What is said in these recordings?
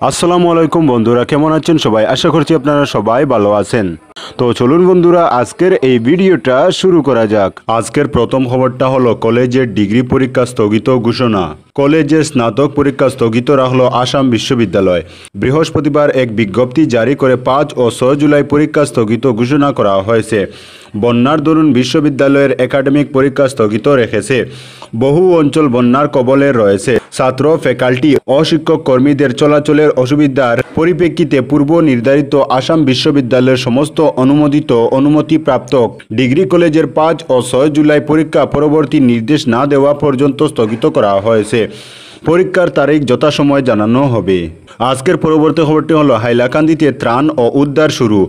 আসসালামু আলাইকুম বন্ধুরা, কেমন আছেন সবাই? আশা করছি আপনারা সবাই ভালো আছেন। তো চলুন বন্ধুরা, আজকের এই ভিডিওটা শুরু করা যাক। আজকের প্রথম খবরটা হলো কলেজের ডিগ্রি পরীক্ষা স্থগিত ঘোষণা। কলেজের স্নাতক পরীক্ষা স্থগিত রাখলো আসাম বিশ্ববিদ্যালয়। বৃহস্পতিবার এক বিজ্ঞপ্তি জারি করে 5 ও 6 জুলাই পরীক্ষা স্থগিত ঘোষণা করা হয়েছে। বন্যার দরুন বিশ্ববিদ্যালয়ের একাডেমিক পরীক্ষা স্থগিত রেখেছে। বহু অঞ্চল বন্যার কবলে রয়েছে। ছাত্র, ফ্যাকাল্টি ও শিক্ষক কর্মীদের চলাচলের অসুবিধার পরিপ্রেক্ষিতে পূর্ব নির্ধারিত আসাম বিশ্ববিদ্যালয়ের সমস্ত অনুমতিপ্রাপ্ত ডিগ্রি কলেজের 5 ও 6 জুলাই পরীক্ষা পরবর্তী নির্দেশ না দেওয়া পর্যন্ত স্থগিত করা হয়েছে। পরীক্ষার তারিখ যথাসময়ে জানানো হবে। আজকের পরবর্তী খবরটি হলো হাইলাকান্দিতে ত্রাণ ও উদ্ধার শুরু।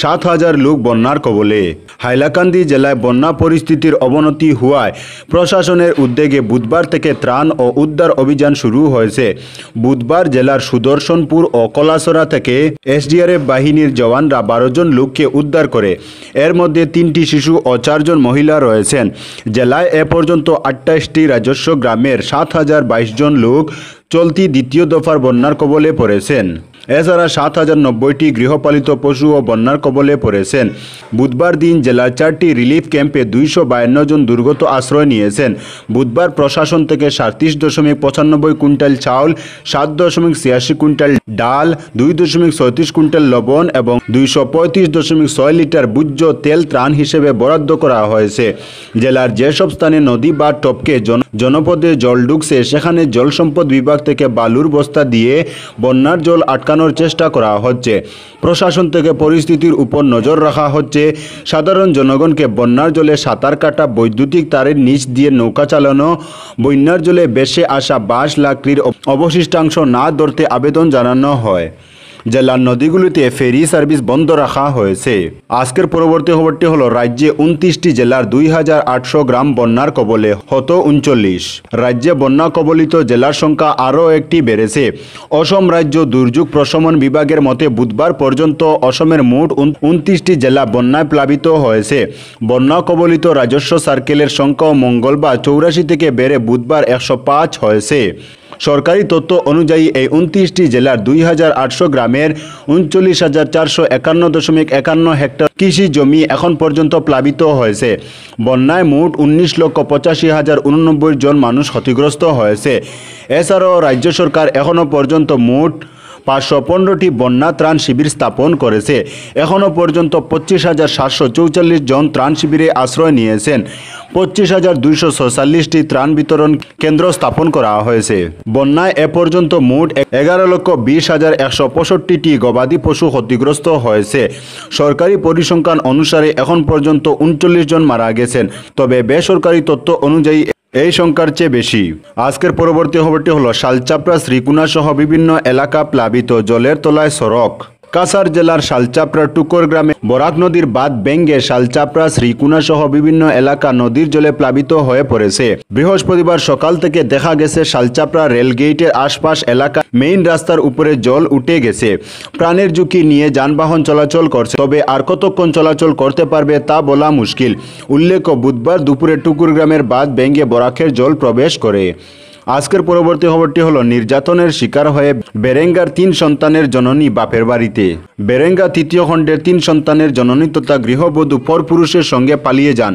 7,000 লোক বন্যার কবলে। হাইলাকান্দি জেলায় বন্যা পরিস্থিতির অবনতি হওয়ায় প্রশাসনের উদ্যোগে বুধবার থেকে ত্রাণ ও উদ্ধার অভিযান শুরু হয়েছে। বুধবার জেলার সুদর্শনপুর ও কলাসরা থেকে এসডিআরএফ বাহিনীর জওয়ানরা 12 জন লোককে উদ্ধার করে। এর মধ্যে 3টি শিশু ও 4 জন মহিলা রয়েছেন। জেলায় এ পর্যন্ত 28টি রাজস্ব গ্রামের 7,022 জন লোক চলতি দ্বিতীয় দফার বন্যার কবলে পড়েছেন। এছাড়া 7,090টি গৃহপালিত পশুও বন্যার কবলে পড়েছেন। বুধবার দিন জেলার 4টি রিলিফ ক্যাম্পে 252 জন দুর্গত আশ্রয় নিয়েছেন। বুধবার প্রশাসন থেকে 37.95 কুইন্টাল চাউল, 7.86 কুইন্টাল ডাল, 2.36 কুইন্টাল লবণ এবং 235.6 লিটার ভোজ্য তেল ত্রাণ হিসেবে বরাদ্দ করা হয়েছে। জেলার যেসব স্থানে নদী বা টপকে জনপদে জল ঢুকছে সেখানে জল সম্পদ বিভাগ থেকে বালুর বস্তা দিয়ে বন্যার জল আটকানোর চেষ্টা করা হচ্ছে। প্রশাসন থেকে পরিস্থিতির উপর নজর রাখা হচ্ছে। সাধারণ জনগণকে বন্যার জলে সাঁতার কাটা, বৈদ্যুতিক তারের নিচ দিয়ে নৌকা চালানো, বন্যার জলে ভেসে আসা বাঁশ লাকড়ির অবশিষ্টাংশ না ধরতে আবেদন জানানো হয়। জেলার নদীগুলিতে ফেরি সার্ভিস বন্ধ রাখা হয়েছে। আজকের পরবর্তী খবরটি হলো রাজ্যে 29টি জেলার 2,800 গ্রাম বন্যার কবলে, হত 39। রাজ্যে বন্যা কবলিত জেলার সংখ্যা আরও একটি বেড়েছে। অসম রাজ্য দুর্যোগ প্রশমন বিভাগের মতে বুধবার পর্যন্ত অসমের মোট 29টি জেলা বন্যায় প্লাবিত হয়েছে। বন্যা কবলিত রাজস্ব সার্কেলের সংখ্যাও মঙ্গলবার 84 থেকে বেড়ে বুধবার 105 হয়েছে। সরকারি তথ্য অনুযায়ী এই 29টি জেলার 2,800 গ্রামের 39,451.51 হেক্টর কৃষি জমি এখন পর্যন্ত প্লাবিত হয়েছে। বন্যায় মোট 19,85,089 জন মানুষ ক্ষতিগ্রস্ত হয়েছে। এছাড়াও রাজ্য সরকার এখনও পর্যন্ত মোট 515টি বন্যা ত্রাণ শিবির স্থাপন করেছে। এখনও পর্যন্ত 25,744 জন ত্রাণ শিবিরে আশ্রয় নিয়েছেন। 25,246টি ত্রাণ বিতরণ কেন্দ্র স্থাপন করা হয়েছে। বন্যায় এ পর্যন্ত মোট 11,20,165টি গবাদি পশু ক্ষতিগ্রস্ত হয়েছে। সরকারি পরিসংখ্যান অনুসারে এখন পর্যন্ত 39 জন মারা গেছেন, তবে বেসরকারি তথ্য অনুযায়ী এই সংখ্যার চেয়ে বেশি। আজকের পরবর্তী খবরটি হলো শালচাপড়া, শ্রীকুনা সহ বিভিন্ন এলাকা প্লাবিত, জলের তলায় সড়ক। কাছাড় জেলার শালচাপড়া টুকর গ্রামে বরাক নদীর বাঁধ ভেঙে শালচাপড়া, শ্রীকুনা সহ বিভিন্ন এলাকা নদীর জলে প্লাবিত হয়ে পড়েছে। বৃহস্পতিবার সকাল থেকে দেখা গেছে শালচাপড়া রেলগেটের আশপাশ এলাকা মেইন রাস্তার উপরে জল উঠে গেছে। প্রাণের ঝুঁকি নিয়ে যানবাহন চলাচল করছে, তবে আর কতক্ষণ চলাচল করতে পারবে তা বলা মুশকিল। উল্লেখ্য, বুধবার দুপুরে টুকুর গ্রামের বাঁধ ভেঙে বরাকের জল প্রবেশ করে। আজকের পরবর্তী খবরটি হলো নির্যাতনের শিকার হয়ে বেরেঙ্গার 3 সন্তানের জননী বাপের বাড়িতে। বেরেঙ্গা 3য় খণ্ডের 3 সন্তানের জননী তথা গৃহবধূ পরপুরুষের সঙ্গে পালিয়ে যান।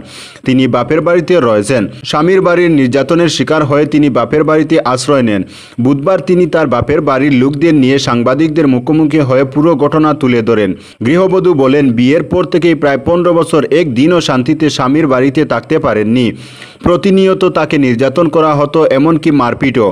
তিনি বাপের বাড়িতে রয়েছেন। স্বামীর বাড়ির নির্যাতনের শিকার হয়ে তিনি বাপের বাড়িতে আশ্রয় নেন। বুধবার তিনি তার বাপের বাড়ির লোকদের নিয়ে সাংবাদিকদের মুখোমুখি হয়ে পুরো ঘটনা তুলে ধরেন। গৃহবধূ বলেন, বিয়ের পর থেকেই প্রায় 15 বছর একদিনও শান্তিতে স্বামীর বাড়িতে থাকতে পারেননি। প্রতিনিয়ত তাকে নির্যাতন করা হতো, এমনকি মারপিটও।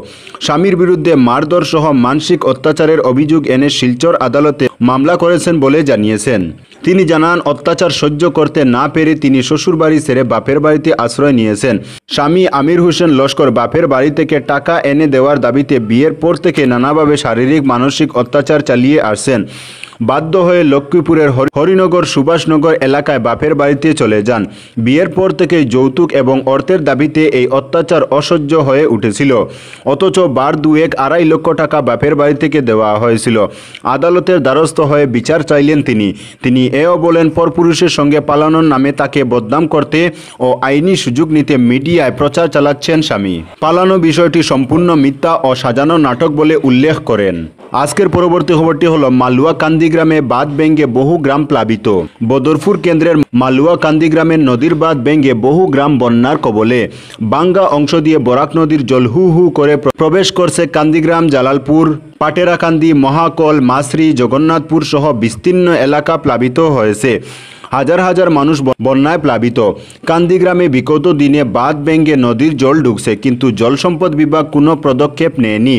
স্বামীর বিরুদ্ধে মারধর সহ মানসিক অত্যাচারের অভিযোগ এনে শিলচর আদালতে মামলা করেছেন বলে জানিয়েছেন। তিনি জানান, অত্যাচার সহ্য করতে না পেরে তিনি শ্বশুরবাড়ি ছেড়ে বাপের বাড়িতে আশ্রয় নিয়েছেন। স্বামী আমির হোসেন লস্কর বাপের বাড়ি থেকে টাকা এনে দেওয়ার দাবিতে বিয়ের পর থেকে নানাভাবে শারীরিক মানসিক অত্যাচার চালিয়ে আসছেন। বাধ্য হয়ে লক্ষ্মীপুরের হরিনগর সুভাষনগর এলাকায় বাপের বাড়িতে চলে যান। বিয়ের পর থেকে যৌতুক এবং অর্থের দাবিতে এই অত্যাচার অসহ্য হয়ে উঠেছিল। অথচ বার দুয়েক 2.5 লক্ষ টাকা বাপের বাড়ি থেকে দেওয়া হয়েছিল। আদালতের দ্বারস্থ হয়ে বিচার চাইলেন তিনি এও বলেন, পরপুরুষের সঙ্গে পালানোর নামে তাকে বদনাম করতে ও আইনি সুযোগ নিতে মিডিয়ায় প্রচার চালাচ্ছেন স্বামী। পালানো বিষয়টি সম্পূর্ণ মিথ্যা ও সাজানো নাটক বলে উল্লেখ করেন। আজকের পরবর্তী খবরটি হলো মালুয়া কান্দি গ্রামে বাঁধ ভেঙে বহু গ্রাম প্লাবিত। বদরপুর কেন্দ্রের মালুয়া কান্দি গ্রামের নদীর বাঁধ ভেঙে বহু গ্রাম বন্যার কবলে। বাঙ্গা অংশ দিয়ে বরাক নদীর জল হু হু করে প্রবেশ করছে কান্দিগ্রাম, জালালপুর, পাটেরাকান্দি, মহাকল, মাসরি, জগন্নাথপুর সহ বিস্তীর্ণ এলাকা প্লাবিত হয়েছে। হাজার হাজার মানুষ বন্যায় প্লাবিত। কান্দিগ্রামে বিগত দিনে বাঁধ ভেঙে নদীর জল ঢুকছে, কিন্তু জল সম্পদ বিভাগ কোনো পদক্ষেপ নেয়নি,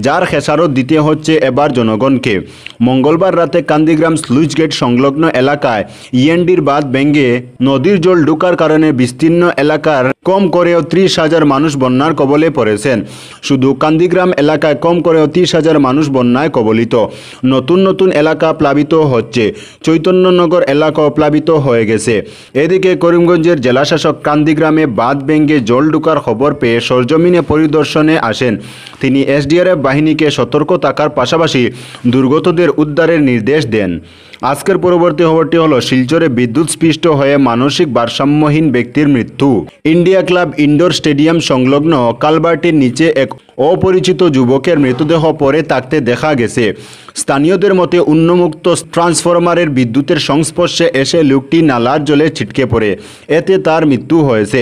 যার খেসারত দিতে হচ্ছে এবার জনগণকে। মঙ্গলবার রাতে কান্দিগ্রাম স্লুইস গেট সংলগ্ন এলাকায় ইএনডির বাঁধ ভেঙে নদীর জল ঢুকার কারণে বিস্তীর্ণ এলাকার কম করেও 30,000 মানুষ বন্যার কবলে পড়েছেন। শুধু কান্দিগ্রাম এলাকায় কম করেও 30,000 মানুষ বন্যায় কবলিত। নতুন নতুন এলাকা প্লাবিত হচ্ছে। চৈতন্যনগর এলাকাও প্লাবিত হয়ে গেছে। এদিকে করিমগঞ্জের জেলাশাসক কান্দিগ্রামে বাঁধ ভেঙে জল ঢুকার খবর পেয়ে সরজমিনে পরিদর্শনে আসেন। তিনি এসডিআরএফ বাহিনীকে সতর্ক থাকার পাশাপাশি দুর্গতদের উদ্ধারের নির্দেশ দেন। আজকের পরবর্তী খবরটি হলো শিলচরে বিদ্যুৎস্পৃষ্ট হয়ে মানসিক ভারসাম্যহীন ব্যক্তির মৃত্যু। ইন্ডিয়া ক্লাব ইনডোর স্টেডিয়াম সংলগ্ন কালভার্টের নিচে এক অপরিচিত যুবকের মৃতদেহ পড়ে থাকতে দেখা গেছে। স্থানীয়দের মতে উন্মুক্ত ট্রান্সফরমারের বিদ্যুতের সংস্পর্শে এসে লোকটি নালার জলে ছিটকে পড়ে, এতে তার মৃত্যু হয়েছে।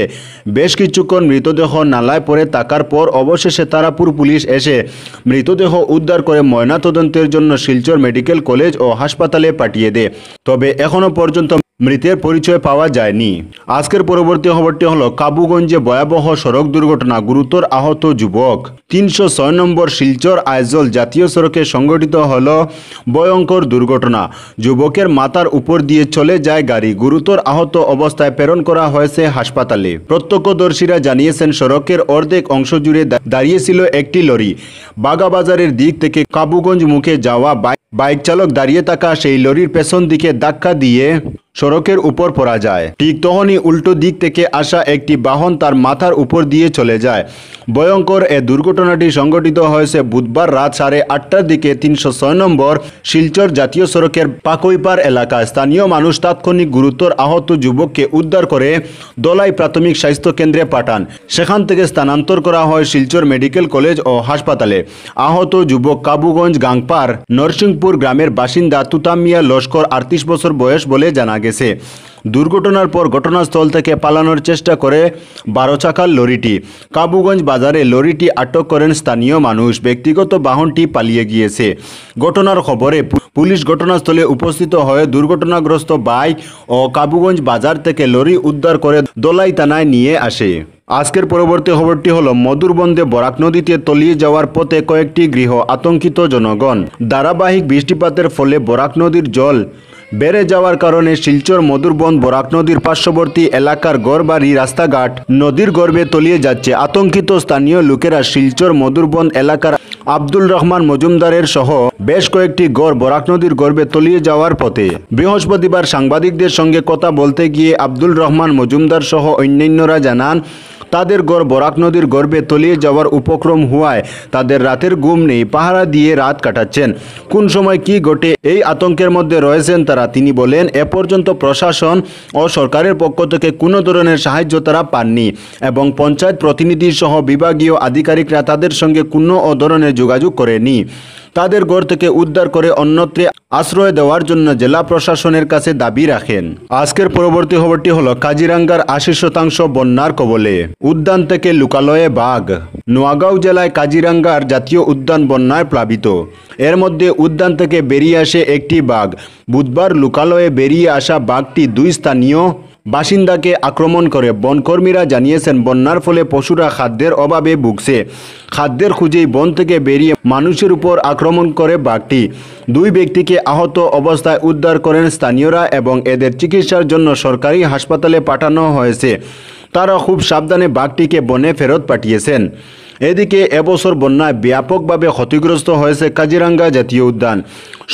বেশ কিছুক্ষণ মৃতদেহ নালায় পড়ে থাকার পর অবশেষে তারাপুর পুলিশ এসে মৃতদেহ উদ্ধার করে ময়নাতদন্তের জন্য শিলচর মেডিকেল কলেজ ও হাসপাতালে পাঠিয়ে দেয়। তবে এখনো পর্যন্ত মৃতের পরিচয় পাওয়া যায়নি। আজকের পরবর্তী খবরটি হলো কাবুগঞ্জে ভয়াবহ সড়ক দুর্ঘটনা, গুরুতর আহত যুবক। 306 নম্বর শিলচর আইজল জাতীয় সড়কে সংঘটিত হলো ভয়ঙ্কর দুর্ঘটনা। যুবকের মাথার উপর দিয়ে চলে যায় গাড়ি। গুরুতর আহত অবস্থায় প্রেরণ করা হয়েছে হাসপাতালে। প্রত্যক্ষদর্শীরা জানিয়েছেন সড়কের অর্ধেক অংশ জুড়ে দাঁড়িয়েছিল একটি লরি। বাগাবাজারের দিক থেকে কাবুগঞ্জ মুখে যাওয়া বাইক চালক দাঁড়িয়ে থাকা সেই লরির পেছন দিকে ধাক্কা দিয়ে সড়কের উপর পড়া যায়। ঠিক তখনই উল্টো দিক থেকে আসা একটি বাহন তার মাথার উপর দিয়ে চলে যায়। ভয়ঙ্কর এ দুর্ঘটনাটি সংঘটিত হয়েছে বুধবার রাত 8:30টার দিকে 306 নম্বর শিলচর জাতীয় সড়কের পাকইপার এলাকায়। স্থানীয় মানুষ তাৎক্ষণিক গুরুতর আহত যুবককে উদ্ধার করে দলাই প্রাথমিক স্বাস্থ্য কেন্দ্রে পাঠান। সেখান থেকে স্থানান্তর করা হয় শিলচর মেডিকেল কলেজ ও হাসপাতালে। আহত যুবক কাবুগঞ্জ গাংপার নরসিংপুর গ্রামের বাসিন্দা তুতামিয়া লস্কর, 38 বছর বয়স বলে জানা গেছে। দুর্ঘটনার পর ঘটনাস্থল থেকে পালানোর চেষ্টা করে 12 চাকার লরিটি। কাবুগঞ্জ বাজারে লরিটি আটক করেন স্থানীয় মানুষ। ব্যক্তিগত বাহনটি পালিয়ে গিয়েছে। ঘটনার খবরে পুলিশ ঘটনাস্থলে উপস্থিত হয়ে দুর্ঘটনাগ্রস্ত বাইক ও কাবুগঞ্জ বাজার থেকে লরি উদ্ধার করে দলাই থানায় নিয়ে আসে। আজকের পরবর্তী খবরটি হলো মধুরবন্দে বরাক নদীতে তলিয়ে যাওয়ার পথে কয়েকটি গৃহ, আতঙ্কিত জনগণ। ধারাবাহিক বৃষ্টিপাতের ফলে বরাক নদীর জল বেড়ে যাওয়ার কারণে শিলচর মধুরবন্দ বরাক নদীর পার্শ্ববর্তী এলাকার ঘরবাড়ি, রাস্তাঘাট নদীর গর্ভে তলিয়ে যাচ্ছে। আতঙ্কিত স্থানীয় লোকেরা শিলচর মধুরবন্দ এলাকার আব্দুল রহমান মজুমদারের সহ বেশ কয়েকটি ঘর বরাক নদীর গর্ভে তলিয়ে যাওয়ার পথে। বৃহস্পতিবার সাংবাদিকদের সঙ্গে কথা বলতে গিয়ে আব্দুল রহমান মজুমদার সহ অন্যান্যরা জানান, তাদের ঘর বরাক নদীর গর্ভে তলিয়ে যাওয়ার উপক্রম হওয়ায় তাদের রাতের ঘুম নেই, পাহারা দিয়ে রাত কাটাচ্ছেন। কোন সময় কি ঘটে এই আতঙ্কের মধ্যে রয়েছেন তারা। তিনি বলেন, এ পর্যন্ত প্রশাসন ও সরকারের পক্ষ থেকে কোনো ধরনের সাহায্য তারা পাননি এবং পঞ্চায়েত প্রতিনিধি সহ বিভাগীয় আধিকারিকরা তাদের সঙ্গে কোনো ধরনের যোগাযোগ করেনি। তাদের ঘর থেকে উদ্ধার করে অন্যত্রে আশ্রয় দেওয়ার জন্য জেলা প্রশাসনের কাছে দাবি রাখেন। আজকের পরবর্তী খবরটি হলো কাজিরাঙ্গার 80% বন্যার কবলে। উদ্যান থেকে লুকালয়ে বাঘ। নোয়াগাঁও জেলায় কাজিরাঙ্গার জাতীয় উদ্যান বন্যায় প্লাবিত। এর মধ্যে উদ্যান থেকে বেরিয়ে আসে একটি বাঘ। বুধবার লুকালয়ে বেরিয়ে আসা বাঘটি 2 স্থানীয় বাসিন্দাকে আক্রমণ করে। বনকর্মীরা জানিয়েছেন, বন্যার ফলে পশুরা খাদ্যের অভাবে ভুগছে। খাদ্যের খুঁজেই বন থেকে বেরিয়ে মানুষের উপর আক্রমণ করে বাঘটি। 2 ব্যক্তিকে আহত অবস্থায় উদ্ধার করেন স্থানীয়রা এবং এদের চিকিৎসার জন্য সরকারি হাসপাতালে পাঠানো হয়েছে। তারা খুব সাবধানে বাঘটিকে বনে ফেরত পাঠিয়েছেন। এদিকে এবছর বন্যায় ব্যাপকভাবে ক্ষতিগ্রস্ত হয়েছে কাজিরাঙ্গা জাতীয় উদ্যান।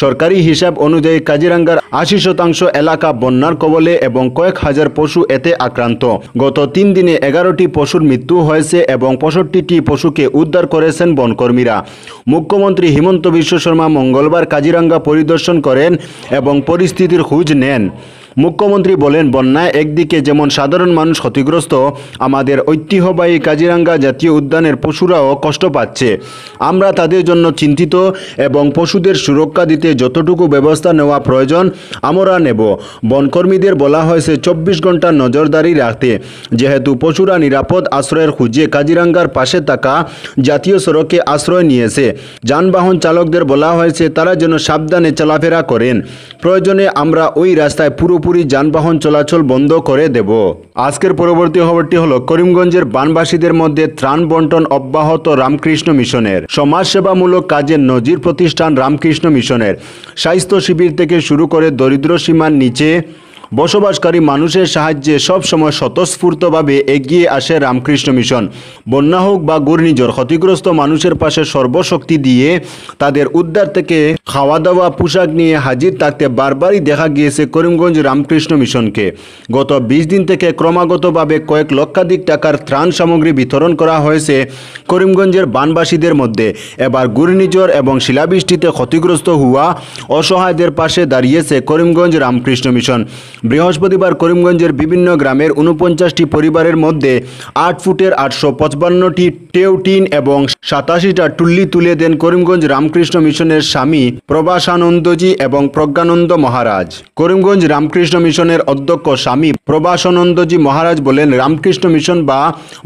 সরকারি হিসাব অনুযায়ী কাজিরাঙ্গার ৮০% এলাকা বন্যার কবলে এবং কয়েক হাজার পশু এতে আক্রান্ত। গত ৩ দিনে ১১টি পশুর মৃত্যু হয়েছে এবং ৬৫টি পশুকে উদ্ধার করেছেন বনকর্মীরা। মুখ্যমন্ত্রী হিমন্ত বিশ্ব শর্মা মঙ্গলবার কাজিরাঙ্গা পরিদর্শন করেন এবং পরিস্থিতির খোঁজ নেন। মুখ্যমন্ত্রী বলেন, বন্যায় একদিকে যেমন সাধারণ মানুষ ক্ষতিগ্রস্ত, আমাদের ঐতিহ্যবাহী কাজিরাঙ্গা জাতীয় উদ্যানের পশুরাও কষ্ট পাচ্ছে। আমরা তাদের জন্য চিন্তিত এবং পশুদের সুরক্ষা দিতে যতটুকু ব্যবস্থা নেওয়া প্রয়োজন আমরা নেব। বনকর্মীদের বলা হয়েছে ২৪ ঘন্টা নজরদারি রাখতে, যেহেতু পশুরা নিরাপদ আশ্রয়ের খুঁজে কাজিরাঙ্গার পাশে থাকা জাতীয় সড়কে আশ্রয় নিয়েছে। যানবাহন চালকদের বলা হয়েছে তারা যেন সাবধানে চলাফেরা করেন। প্রয়োজনে আমরা ওই রাস্তায় পুরোপুরি যানবাহন চলাচল বন্ধ করে দেব। আজকের পরবর্তী খবরটি হলো করিমগঞ্জের বানবাসীদের মধ্যে ত্রাণ বন্টন অব্যাহত রামকৃষ্ণ মিশনের। সমাজসেবামূলক কাজের নজির প্রতিষ্ঠান রামকৃষ্ণ মিশনের। স্বাস্থ্য শিবির থেকে শুরু করে দরিদ্র সীমার নিচে বসবাসকারী মানুষের সাহায্যে সবসময় স্বতঃস্ফূর্তভাবে এগিয়ে আসে রামকৃষ্ণ মিশন। বন্যা হোক বা ঘূর্ণিঝড়, ক্ষতিগ্রস্ত মানুষের পাশে সর্বশক্তি দিয়ে তাদের উদ্ধার থেকে খাওয়া দাওয়া পোশাক নিয়ে হাজির থাকতে বারবারই দেখা গিয়েছে করিমগঞ্জ রামকৃষ্ণ মিশনকে। গত ২০ দিন থেকে ক্রমাগতভাবে কয়েক লক্ষাধিক টাকার ত্রাণ সামগ্রী বিতরণ করা হয়েছে করিমগঞ্জের বানবাসীদের মধ্যে। এবার ঘূর্ণিঝড় এবং শিলাবৃষ্টিতে ক্ষতিগ্রস্ত হওয়া অসহায়দের পাশে দাঁড়িয়েছে করিমগঞ্জ রামকৃষ্ণ মিশন। বৃহস্পতিবার করিমগঞ্জের বিভিন্ন গ্রামের ৪৯টি পরিবারের মধ্যে ৮ ফুটের ৮৫৫টি টেউটিন এবং ৮৭টা টুল্লি তুলে দেন করিমগঞ্জ রামকৃষ্ণ মিশনের স্বামী প্রভাসানন্দজি এবং প্রজ্ঞানন্দ মহারাজ। করিমগঞ্জ রামকৃষ্ণ মিশনের অধ্যক্ষ স্বামী প্রভাসানন্দজি মহারাজ বলেন, রামকৃষ্ণ মিশন বা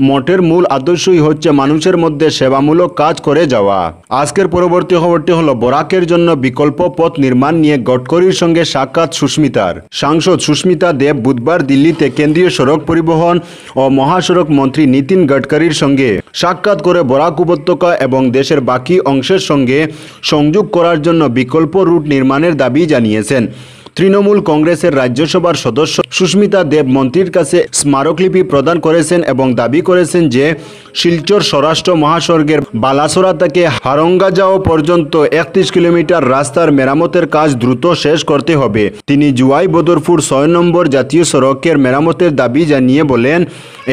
মঠের মূল আদর্শই হচ্ছে মানুষের মধ্যে সেবামূলক কাজ করে যাওয়া। আজকের পরবর্তী খবরটি হলো বরাকের জন্য বিকল্প পথ নির্মাণ নিয়ে গডকরির সঙ্গে সাক্ষাৎ সুস্মিতার। সাংসদ সুস্মিতা দেব বুধবার দিল্লিতে কেন্দ্রীয় সড়ক পরিবহন ও মহাসড়ক মন্ত্রী নীতিন গডকরির সঙ্গে সাক্ষাৎ করে বরাক উপত্যকা এবং দেশের বাকি অংশের সঙ্গে সংযোগ করার জন্য বিকল্প রুট নির্মাণের দাবি জানিয়েছেন। তৃণমূল কংগ্রেসের রাজ্যসভার সদস্য সুস্মিতা দেব মন্ত্রীর কাছে স্মারকলিপি প্রদান করেছেন এবং দাবি করেছেন যে শিলচর স্বরাষ্ট্র মহাসড়কের বালাসোরা থেকে হারঙ্গাজাও পর্যন্ত ৩১ কিলোমিটার রাস্তার মেরামতের কাজ দ্রুত শেষ করতে হবে। তিনি জুয়াই বদরপুর ৬ নম্বর জাতীয় সড়কের মেরামতের দাবি জানিয়ে বলেন,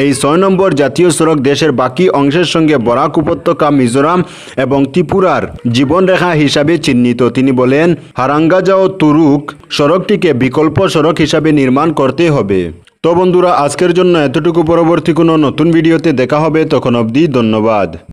এই ৬ নম্বর জাতীয় সড়ক দেশের বাকি অংশের সঙ্গে বরাক উপত্যকা, মিজোরাম এবং ত্রিপুরার জীবনরেখা হিসাবে চিহ্নিত। তিনি বলেন, হারাঙ্গাজাও তুরুক সড়কটিকে বিকল্প সড়ক হিসাবে নির্মাণ করতে হবে। তো বন্ধুরা, আজকের জন্য এতটুকু। পরবর্তী কোনো নতুন ভিডিওতে দেখা হবে, তখন অবধি ধন্যবাদ।